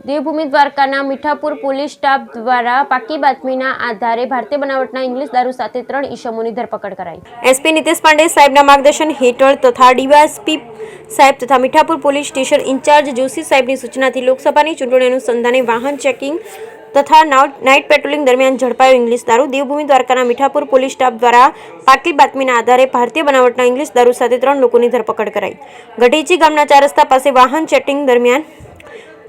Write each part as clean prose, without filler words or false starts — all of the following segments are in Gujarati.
દેવભૂમિ દ્વારકાના મીઠાપુર પોલીસ સ્ટાફ દ્વારા પાકી બાતમીના આધારે ભારતીય બનાવટના ઇંગ્લિશ દારૂ સાથે 3 ઈસમોની ધરપકડ કરાઈ। એસપી નીતેશ પાંડે સાહેબના માર્ગદર્શન હેઠળ તથા ડીવાયએસપી સાહેબ તથા Mithapur police station incharge Joshi સાહેબની સૂચનાથી લોકસભાની ચૂંટણી અનુસંધાને વાહન ચેકિંગ તથા નાઇટ પેટ્રોલિંગ દરમિયાન ઝડપાયો ઇંગ્લિશ દારૂ। દેવભૂમિ દ્વારકાના મીઠાપુર પોલીસ સ્ટાફ દ્વારા પાકી બાતમીના આધારે ભારતીય બનાવટના ઇંગ્લિશ દારૂ સાથે 3 લોકોની ધરપકડ કરાઈ। ગઢેચી ગામના 4 રસ્તા પાસે વાહન ચેકિંગ દરમિયાન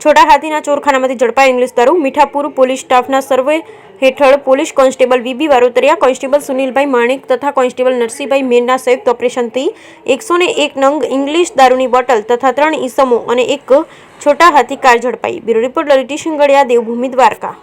छोटा हाथीना ચોરખાનામાંથી ઝડપાયો ઇંગ્લિશ દારૂ। મીઠાપુર પોલીસ સ્ટાફના સર્વે હેઠળ police constable VB Varotariya, constable Sunilbhai Manek તથા કોન્સ્ટેબલ નરસિંહભાઈ મેરના સંયુક્ત ઓપરેશનથી 101 નંગ ઇંગ્લિશ દારૂની બોટલ તથા 3 ઈસમો અને એક છોટા હાથી કાર ઝડપાઈ। Bureau report Lalit Singadiya, Devbhoomi Dwarka.